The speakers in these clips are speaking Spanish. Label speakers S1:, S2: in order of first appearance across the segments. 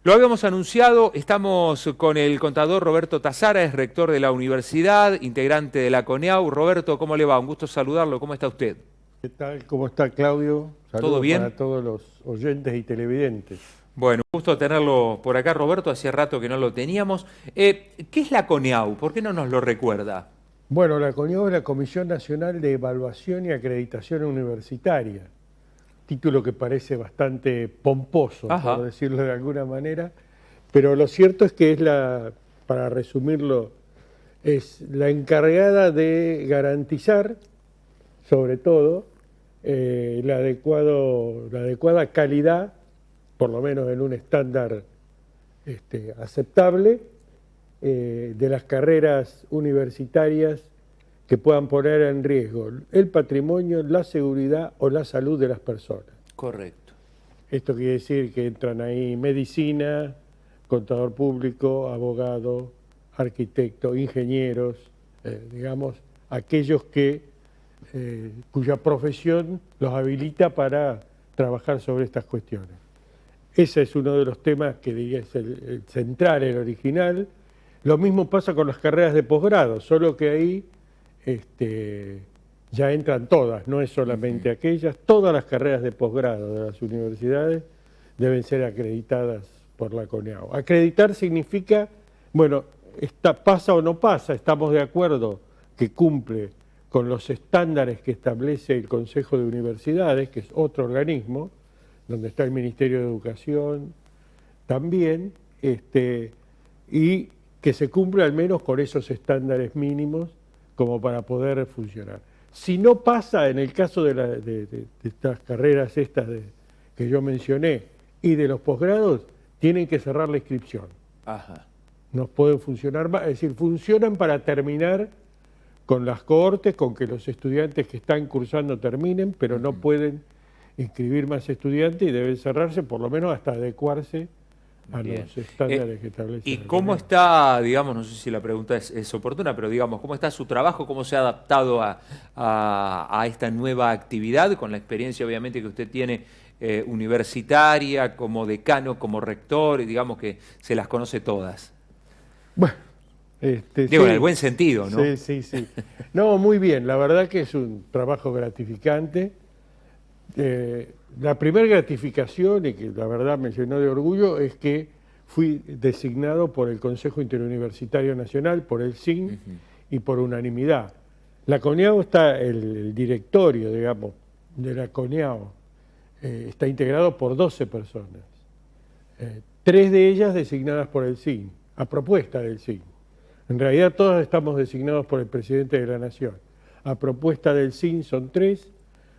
S1: Lo habíamos anunciado, estamos con el contador Roberto Tazara, es rector de la universidad, integrante de la CONEAU. Roberto, ¿cómo le va? Un gusto saludarlo, ¿cómo está usted?
S2: ¿Qué tal? ¿Cómo está, Claudio?
S1: ¿Todo
S2: Saludos
S1: bien?
S2: para todos los oyentes y televidentes.
S1: Bueno, un gusto tenerlo por acá, Roberto, hacía rato que no lo teníamos. ¿Qué es la CONEAU? ¿Por qué no nos lo recuerda?
S2: Bueno, la CONIO es la Comisión Nacional de Evaluación y Acreditación Universitaria, título que parece bastante pomposo, por
S1: Ajá,
S2: decirlo de alguna manera, pero lo cierto es que es para resumirlo, es la encargada de garantizar, sobre todo, la adecuada calidad, por lo menos en un estándar aceptable, de las carreras universitarias que puedan poner en riesgo el patrimonio, la seguridad o la salud de las personas.
S1: correcto.
S2: Esto quiere decir que entran ahí medicina, contador público, abogado, arquitecto, ingenieros, digamos, aquellos cuya profesión los habilita para trabajar sobre estas cuestiones. Ese es uno de los temas que diría es el central, el original. Lo mismo pasa con las carreras de posgrado, solo que ahí ya entran todas, no es solamente aquellas. Todas las carreras de posgrado de las universidades deben ser acreditadas por la CONEAU. Acreditar significa, bueno, pasa o no pasa, estamos de acuerdo que cumple con los estándares que establece el Consejo de Universidades, que es otro organismo, donde está el Ministerio de Educación también, y que se cumple al menos con esos estándares mínimos como para poder funcionar. Si no pasa, en el caso de estas carreras que yo mencioné y de los posgrados, tienen que cerrar la inscripción.
S1: Ajá.
S2: No pueden funcionar más, es decir, funcionan para terminar con las cohortes, con que los estudiantes que están cursando terminen, pero no pueden inscribir más estudiantes y deben cerrarse por lo menos hasta adecuarse a
S1: Bien.
S2: los estándares que establece
S1: ¿Y
S2: la
S1: cómo
S2: CONEAU.
S1: está, digamos, no sé si la pregunta es oportuna, pero digamos, cómo está su trabajo, cómo se ha adaptado a esta nueva actividad, con la experiencia obviamente que usted tiene universitaria, como decano, como rector, y digamos que se las conoce todas?
S2: Bueno,
S1: Digo, en el
S2: sí,
S1: buen sentido, ¿no?
S2: sí, sí, sí. No, muy bien, la verdad que es un trabajo gratificante. La primera gratificación, y que la verdad me llenó de orgullo, es que fui designado por el Consejo Interuniversitario Nacional, por el CIN y por unanimidad. La CONEAU está, el directorio, digamos, de la CONEAU, está integrado por 12 personas, 3 de ellas designadas por el CIN, a propuesta del CIN. En realidad todos estamos designados por el presidente de la Nación. A propuesta del CIN son 3,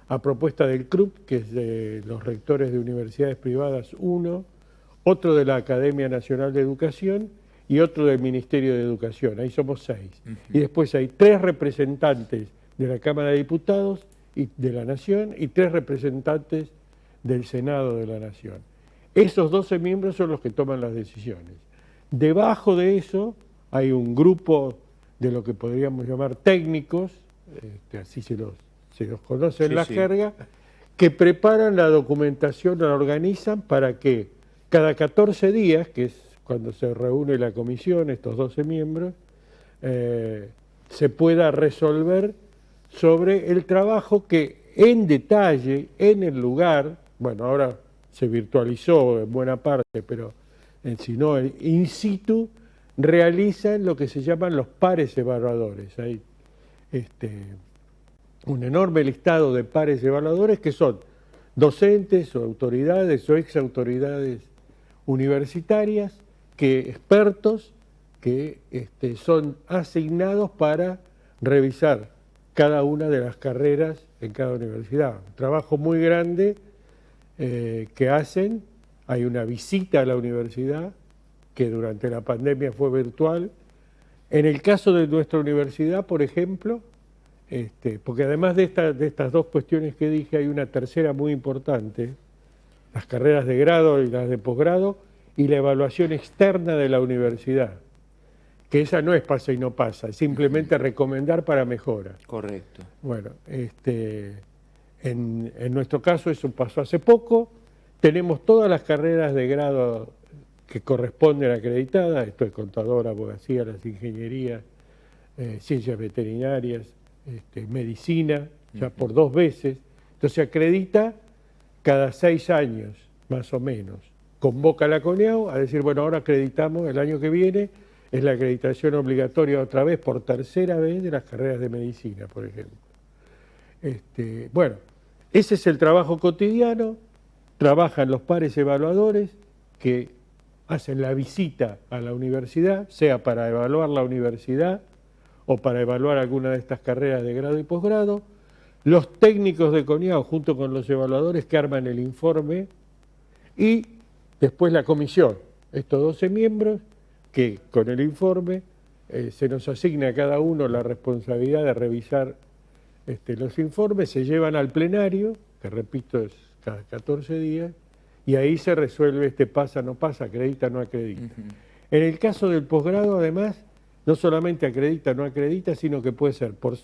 S2: a propuesta del CRUP, que es de los rectores de universidades privadas, 1, otro de la Academia Nacional de Educación y otro del Ministerio de Educación. Ahí somos 6. Y después hay 3 representantes de la Cámara de Diputados y de la Nación y 3 representantes del Senado de la Nación. Esos 12 miembros son los que toman las decisiones. Debajo de eso hay un grupo de lo que podríamos llamar técnicos, así se los conoce en
S1: Sí,
S2: la
S1: sí.
S2: jerga, que preparan la documentación, la organizan para que cada 14 días, que es cuando se reúne la comisión, estos 12 miembros, se pueda resolver sobre el trabajo que en detalle, en el lugar, bueno, ahora se virtualizó en buena parte, pero si no, in situ, realizan lo que se llaman los pares evaluadores. Hay un enorme listado de pares evaluadores que son docentes o autoridades o ex autoridades universitarias, expertos que son asignados para revisar cada una de las carreras en cada universidad. Un trabajo muy grande que hacen. Hay una visita a la universidad que durante la pandemia fue virtual. En el caso de nuestra universidad, por ejemplo, porque además de estas dos cuestiones que dije, hay una tercera muy importante, las carreras de grado y las de posgrado, y la evaluación externa de la universidad, que esa no es pasa y no pasa, es simplemente recomendar para mejora.
S1: Correcto.
S2: Bueno, en nuestro caso eso pasó hace poco, tenemos todas las carreras de grado que corresponden acreditadas, esto es contador, abogacía, las ingenierías, ciencias veterinarias, medicina, ya por 2 veces. Entonces se acredita cada 6 años, más o menos. Convoca la CONIAU a decir, bueno, ahora acreditamos el año que viene, es la acreditación obligatoria otra vez, por 3.ª vez, de las carreras de medicina, por ejemplo. Bueno, ese es el trabajo cotidiano. Trabajan los pares evaluadores que hacen la visita a la universidad, sea para evaluar la universidad o para evaluar alguna de estas carreras de grado y posgrado. Los técnicos de CONIAU junto con los evaluadores que arman el informe y después la comisión, estos 12 miembros que con el informe se nos asigna a cada uno la responsabilidad de revisar los informes, se llevan al plenario, que repito es cada 14 días, y ahí se resuelve pasa, no pasa, acredita, no acredita. En el caso del posgrado, además, no solamente acredita, no acredita, sino que puede ser por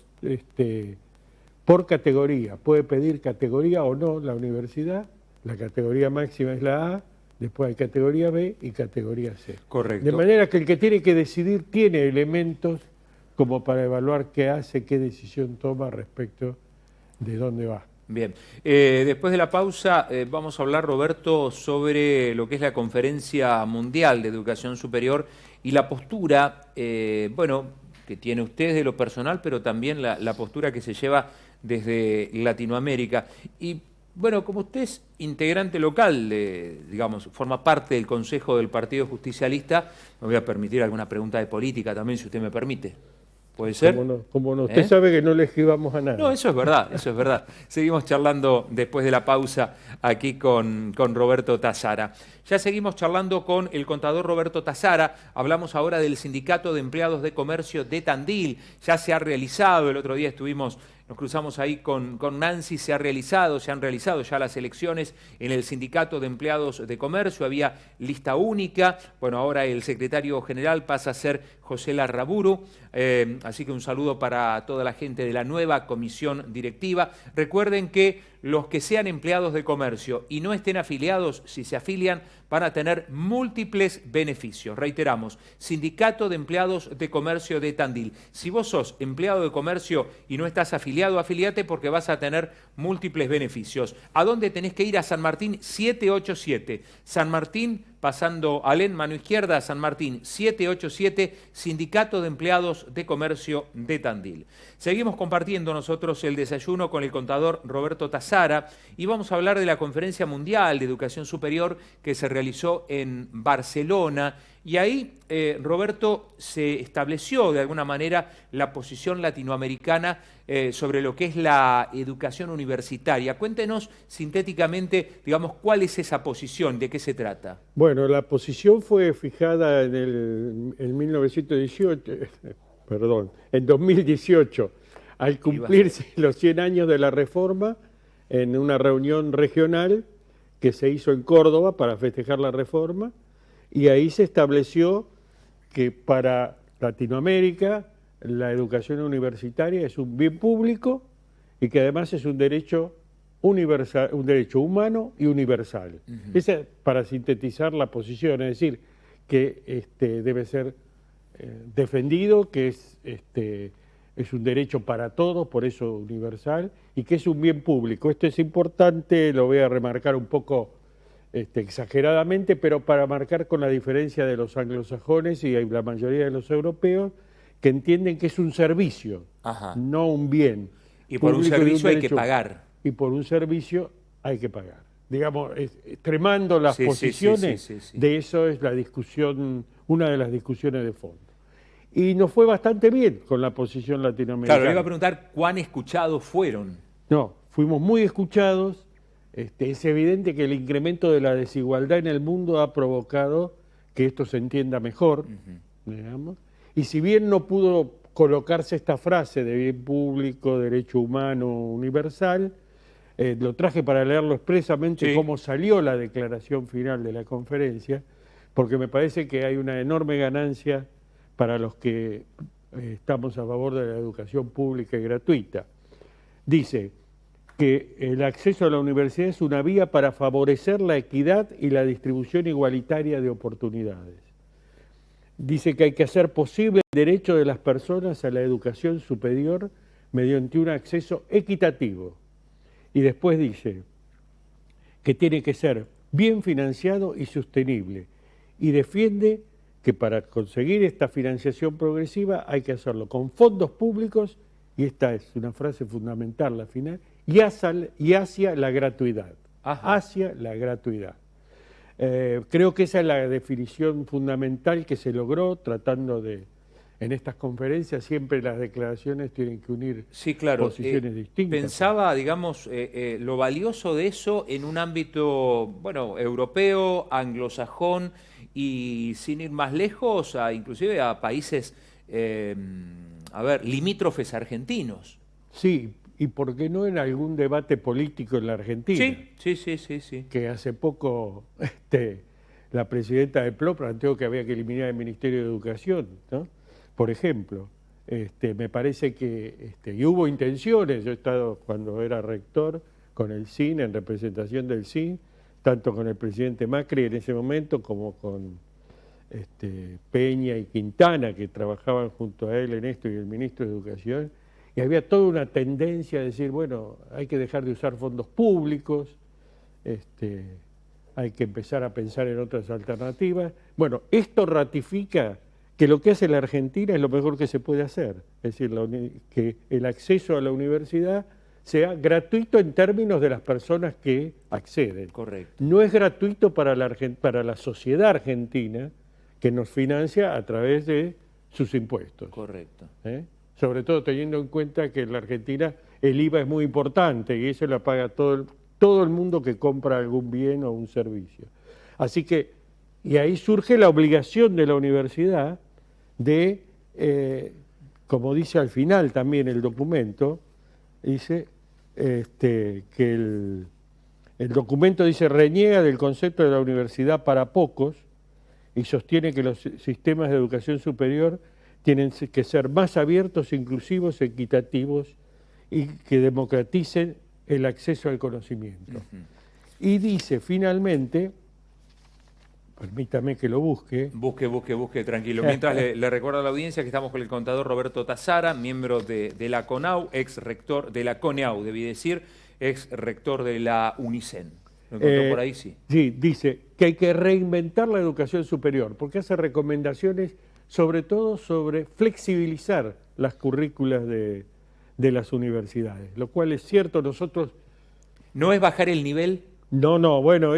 S2: categoría. Puede pedir categoría o no la universidad. La categoría máxima es la A, después hay categoría B y categoría C.
S1: Correcto.
S2: De manera que el que tiene que decidir tiene elementos como para evaluar qué hace, qué decisión toma respecto de dónde va.
S1: Bien, después de la pausa vamos a hablar, Roberto, sobre lo que es la Conferencia Mundial de Educación Superior y la postura, bueno, que tiene usted de lo personal, pero también la postura que se lleva desde Latinoamérica. Y bueno, como usted es integrante local, digamos, forma parte del Consejo del Partido Justicialista, me voy a permitir alguna pregunta de política también, si usted me permite. ¿Puede ser?
S2: Cómo no. Usted sabe que no le esquivamos a nada.
S1: No, eso es verdad, eso es verdad. Seguimos charlando después de la pausa aquí con Roberto Tazara. Ya seguimos charlando con el contador Roberto Tazara. Hablamos ahora del Sindicato de Empleados de Comercio de Tandil. Ya se ha realizado, el otro día nos cruzamos ahí con Nancy, se han realizado ya las elecciones en el Sindicato de Empleados de Comercio, había lista única, bueno, ahora el secretario general pasa a ser José Larraburu, así que un saludo para toda la gente de la nueva comisión directiva. Recuerden que los que sean empleados de comercio y no estén afiliados, si se afilian, van a tener múltiples beneficios. Reiteramos, Sindicato de Empleados de Comercio de Tandil. Si vos sos empleado de comercio y no estás afiliado, afiliate porque vas a tener múltiples beneficios. ¿A dónde tenés que ir? A San Martín 787. San Martín, pasando Alén, mano izquierda, San Martín 787, Sindicato de Empleados de Comercio de Tandil. Seguimos compartiendo nosotros el desayuno con el contador Roberto Tazara y vamos a hablar de la Conferencia Mundial de Educación Superior que se realizó en Barcelona. Y ahí, Roberto, se estableció de alguna manera la posición latinoamericana sobre lo que es la educación universitaria. Cuéntenos sintéticamente, digamos, cuál es esa posición, de qué se trata.
S2: Bueno, la posición fue fijada en 1918, perdón, en 2018, al cumplirse los 100 años de la reforma, en una reunión regional que se hizo en Córdoba para festejar la reforma. Y ahí se estableció que para Latinoamérica la educación universitaria es un bien público y que además es un derecho universal, un derecho humano y universal. Esa es para sintetizar la posición, es decir, que debe ser defendido, que es un derecho para todos, por eso universal, y que es un bien público. Esto es importante, lo voy a remarcar un poco exageradamente, pero para marcar con la diferencia de los anglosajones y la mayoría de los europeos, que entienden que es un servicio, no un bien.
S1: Y por un servicio hay que pagar.
S2: Y por un servicio hay que pagar. Digamos, extremando las posiciones, de eso es la discusión, una de las discusiones de fondo. Y nos fue bastante bien con la posición latinoamericana.
S1: Claro, le iba a preguntar cuán escuchados fueron.
S2: No, fuimos muy escuchados. Es evidente que el incremento de la desigualdad en el mundo ha provocado que esto se entienda mejor, digamos. Y si bien no pudo colocarse esta frase de bien público, derecho humano, universal, lo traje para leerlo expresamente cómo salió la declaración final de la conferencia, porque me parece que hay una enorme ganancia para los que estamos a favor de la educación pública y gratuita. Dice: que el acceso a la universidad es una vía para favorecer la equidad y la distribución igualitaria de oportunidades. Dice que hay que hacer posible el derecho de las personas a la educación superior mediante un acceso equitativo. Y después dice que tiene que ser bien financiado y sostenible. Y defiende que para conseguir esta financiación progresiva hay que hacerlo con fondos públicos, y esta es una frase fundamental, la final, y hacia la gratuidad.
S1: Ajá.
S2: Hacia la gratuidad. Creo que esa es la definición fundamental que se logró tratando de, en estas conferencias siempre las declaraciones tienen que unir
S1: Sí, claro.
S2: posiciones distintas.
S1: Pensaba, digamos, lo valioso de eso en un ámbito, bueno, europeo, anglosajón y sin ir más lejos, inclusive a países, limítrofes argentinos.
S2: Sí, y por qué no en algún debate político en la Argentina.
S1: Sí.
S2: Que hace poco la presidenta del PLO planteó que había que eliminar el Ministerio de Educación, ¿no? Por ejemplo. Me parece que y hubo intenciones. Yo he estado cuando era rector con el CIN, en representación del CIN, tanto con el presidente Macri en ese momento como con Peña y Quintana, que trabajaban junto a él en esto, y el ministro de Educación, y había toda una tendencia a decir, bueno, hay que dejar de usar fondos públicos, hay que empezar a pensar en otras alternativas. Bueno, esto ratifica que lo que hace la Argentina es lo mejor que se puede hacer, es decir, que el acceso a la universidad sea gratuito en términos de las personas que acceden.
S1: Correcto.
S2: No es gratuito para la sociedad argentina, que nos financia a través de sus impuestos.
S1: Correcto.
S2: Sobre todo teniendo en cuenta que en la Argentina el IVA es muy importante y eso lo paga todo el mundo que compra algún bien o un servicio. Así que, y ahí surge la obligación de la universidad de, como dice al final también el documento, dice que el documento dice reniega del concepto de la universidad para pocos y sostiene que los sistemas de educación superior tienen que ser más abiertos, inclusivos, equitativos y que democraticen el acceso al conocimiento. Y dice finalmente, permítame que lo busque.
S1: Busque, tranquilo. Mientras le recuerdo a la audiencia que estamos con el contador Roberto Tazara, miembro de la CONAU, ex rector de la CONEAU, debí decir, ex rector de la UNICEN. ¿Lo encontró por ahí? Sí.
S2: Sí, dice que hay que reinventar la educación superior, porque hace recomendaciones sobre todo sobre flexibilizar las currículas de las universidades, lo cual es cierto. Nosotros...
S1: ¿No es bajar el nivel?
S2: No, bueno,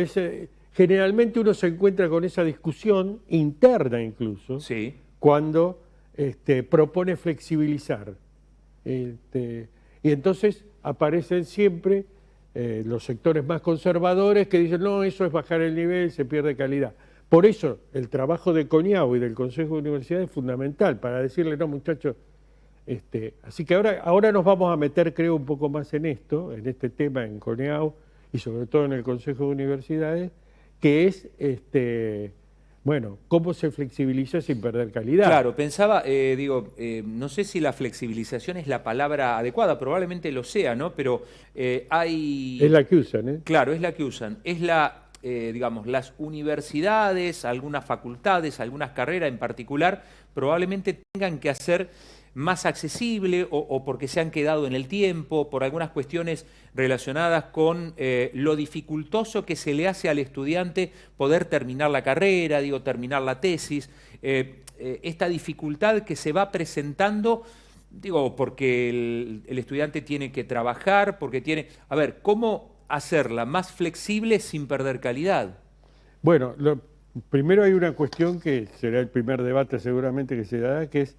S2: generalmente uno se encuentra con esa discusión interna incluso,
S1: sí,
S2: cuando propone flexibilizar. Y entonces aparecen siempre los sectores más conservadores que dicen, no, eso es bajar el nivel, se pierde calidad. Por eso el trabajo de CONIAU y del Consejo de Universidades es fundamental, para decirle, no muchachos, así que ahora nos vamos a meter, creo, un poco más en esto, en este tema en CONIAU y sobre todo en el Consejo de Universidades, que es, bueno, cómo se flexibiliza sin perder calidad.
S1: Claro, pensaba, no sé si la flexibilización es la palabra adecuada, probablemente lo sea, ¿no? Pero hay...
S2: Es la que usan, ¿eh?
S1: Claro, es la que usan. Es las universidades, algunas facultades, algunas carreras en particular, probablemente tengan que hacer más accesible o porque se han quedado en el tiempo, por algunas cuestiones relacionadas con lo dificultoso que se le hace al estudiante poder terminar la carrera, terminar la tesis, esta dificultad que se va presentando, porque el estudiante tiene que trabajar, porque tiene... A ver, ¿cómo hacerla más flexible sin perder calidad?
S2: Bueno, primero hay una cuestión que será el primer debate seguramente que se dará, que es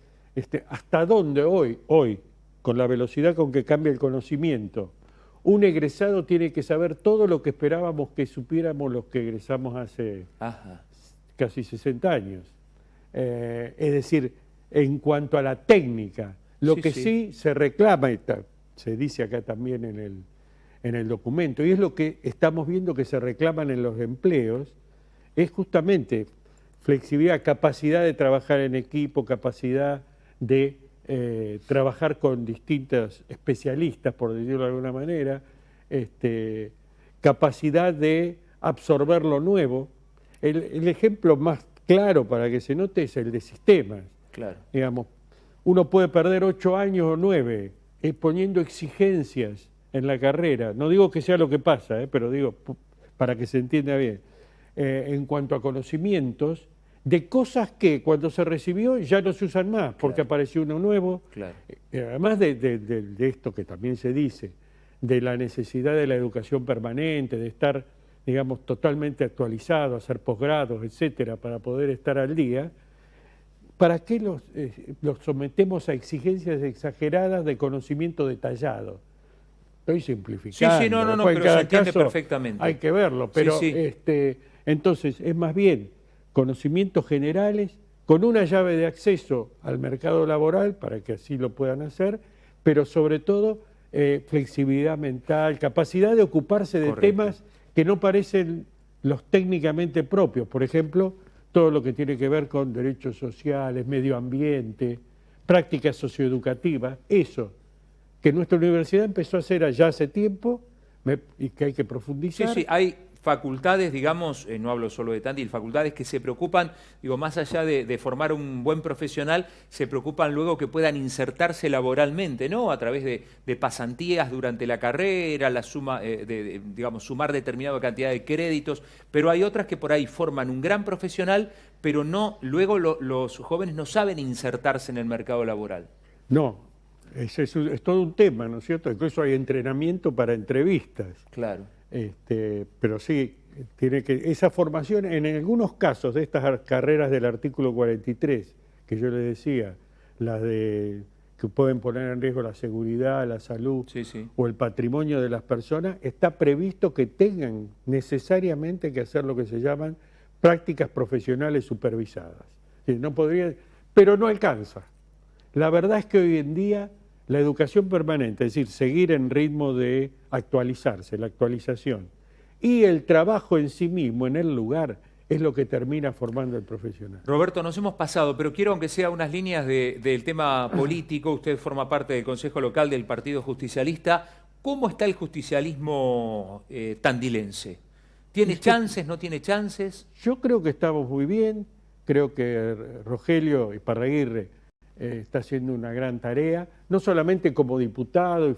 S2: hasta dónde hoy, con la velocidad con que cambia el conocimiento, un egresado tiene que saber todo lo que esperábamos que supiéramos los que egresamos hace casi 60 años. Es decir, en cuanto a la técnica, lo que sí se reclama, se dice acá también en el documento, y es lo que estamos viendo que se reclaman en los empleos, es justamente flexibilidad, capacidad de trabajar en equipo, capacidad de trabajar con distintos especialistas, por decirlo de alguna manera, capacidad de absorber lo nuevo. El ejemplo más claro para que se note es el de sistemas.
S1: Claro.
S2: Digamos, uno puede perder 8 años o 9 poniendo exigencias en la carrera. No digo que sea lo que pasa, pero digo, para que se entienda bien, en cuanto a conocimientos, de cosas que cuando se recibió ya no se usan más, porque
S1: Claro.
S2: apareció uno nuevo.
S1: Claro.
S2: Además de esto que también se dice, de la necesidad de la educación permanente, de estar, digamos, totalmente actualizado, hacer posgrados, etcétera, para poder estar al día. ¿Para qué los sometemos a exigencias exageradas de conocimiento detallado? Estoy simplificando.
S1: Sí, no,
S2: Después,
S1: pero se entiende perfectamente.
S2: hay que verlo, pero
S1: Sí.
S2: entonces es más bien conocimientos generales con una llave de acceso al mercado laboral para que así lo puedan hacer, pero sobre todo flexibilidad mental, capacidad de ocuparse de
S1: Correcto.
S2: temas que no parecen los técnicamente propios. Por ejemplo, todo lo que tiene que ver con derechos sociales, medio ambiente, prácticas socioeducativas, eso que nuestra universidad empezó a hacer allá hace tiempo y que hay que profundizar.
S1: Sí, hay facultades, digamos, no hablo solo de Tandil, facultades que se preocupan, digo, más allá de formar un buen profesional, se preocupan luego que puedan insertarse laboralmente, ¿no? A través de pasantías durante la carrera, la suma, digamos, sumar determinada cantidad de créditos, pero hay otras que por ahí forman un gran profesional, pero no, luego los jóvenes no saben insertarse en el mercado laboral.
S2: No, es todo un tema, ¿no es cierto? Incluso hay entrenamiento para entrevistas.
S1: Claro.
S2: Pero sí, tiene que esa formación, en algunos casos de estas carreras del artículo 43, que yo le decía, las de que pueden poner en riesgo la seguridad, la salud o el patrimonio de las personas, está previsto que tengan necesariamente que hacer lo que se llaman prácticas profesionales supervisadas. No podría, pero no alcanza. La verdad es que hoy en día la educación permanente, es decir, seguir en ritmo de actualizarse, la actualización, y el trabajo en sí mismo, en el lugar, es lo que termina formando el profesional.
S1: Roberto, nos hemos pasado, pero quiero, aunque sea unas líneas del tema político, usted forma parte del Consejo Local del Partido Justicialista. ¿Cómo está el justicialismo tandilense? ¿Tiene chances, no tiene chances?
S2: Yo creo que estamos muy bien, creo que Rogelio Iparraguirre está haciendo una gran tarea, no solamente como diputado, y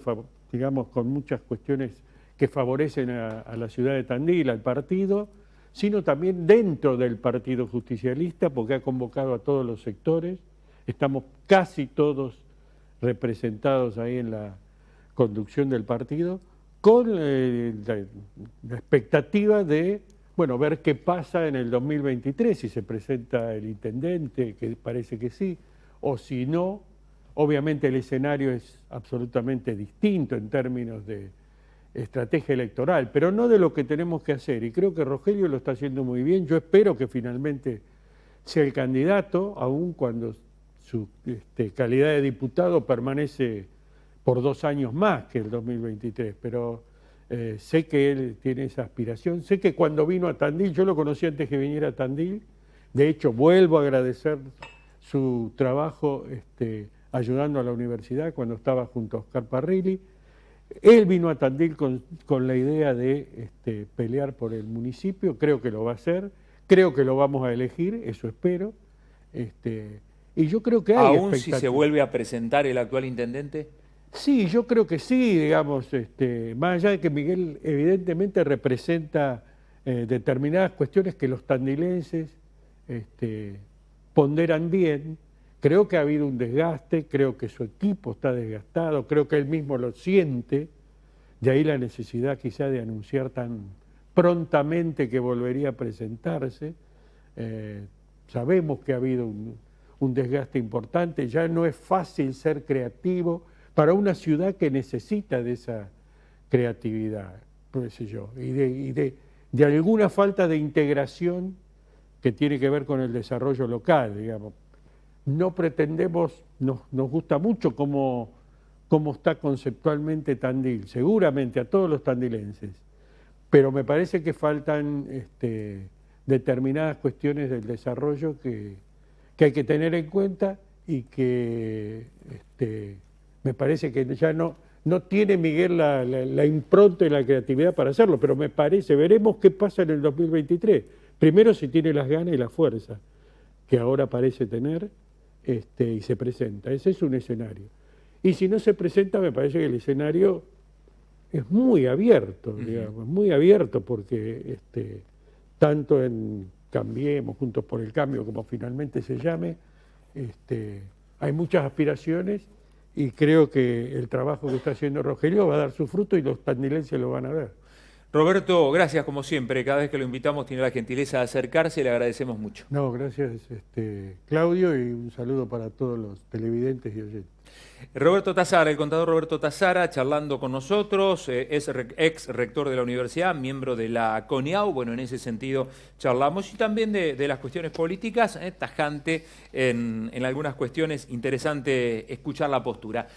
S2: digamos, con muchas cuestiones que favorecen a la ciudad de Tandil, al partido, sino también dentro del Partido Justicialista, porque ha convocado a todos los sectores, estamos casi todos representados ahí en la conducción del partido, con la expectativa de, bueno, ver qué pasa en el 2023, si se presenta el intendente, que parece que sí, o si no. Obviamente el escenario es absolutamente distinto en términos de estrategia electoral, pero no de lo que tenemos que hacer, y creo que Rogelio lo está haciendo muy bien. Yo espero que finalmente sea el candidato, aun cuando su calidad de diputado permanece por 2 años más que el 2023, pero sé que él tiene esa aspiración. Sé que cuando vino a Tandil, yo lo conocí antes que viniera a Tandil, de hecho vuelvo a agradecer su trabajo ayudando a la universidad cuando estaba junto a Oscar Parrilli. Él vino a Tandil con la idea de pelear por el municipio, creo que lo va a hacer, creo que lo vamos a elegir, eso espero. Y yo creo que hay
S1: ¿Aún si se vuelve a presentar el actual intendente?
S2: Sí, yo creo que sí, digamos, más allá de que Miguel evidentemente representa determinadas cuestiones que los tandilenses ponderan bien. Creo que ha habido un desgaste, creo que su equipo está desgastado, creo que él mismo lo siente, de ahí la necesidad quizá de anunciar tan prontamente que volvería a presentarse. Sabemos que ha habido un desgaste importante, ya no es fácil ser creativo para una ciudad que necesita de esa creatividad, no sé yo, y de alguna falta de integración que tiene que ver con el desarrollo local, digamos. No pretendemos, nos gusta mucho cómo está conceptualmente Tandil, seguramente a todos los tandilenses, pero me parece que faltan determinadas cuestiones del desarrollo que hay que tener en cuenta y que me parece que ya no no tiene Miguel la impronta y la creatividad para hacerlo, pero me parece, veremos qué pasa en el 2023. Primero si tiene las ganas y la fuerza, que ahora parece tener, y se presenta. Ese es un escenario. Y si no se presenta, me parece que el escenario es muy abierto, digamos, muy abierto, porque tanto en Cambiemos, Juntos por el Cambio, como finalmente se llame, hay muchas aspiraciones y creo que el trabajo que está haciendo Rogelio va a dar su fruto y los tandilenses lo van a ver.
S1: Roberto, gracias como siempre. Cada vez que lo invitamos tiene la gentileza de acercarse y le agradecemos mucho.
S2: No, gracias Claudio, y un saludo para todos los televidentes y oyentes.
S1: Roberto Tazara, el contador Roberto Tazara, charlando con nosotros, es ex rector de la universidad, miembro de la CONIAU. Bueno, en ese sentido charlamos, y también de las cuestiones políticas, tajante en algunas cuestiones, interesante escuchar la postura.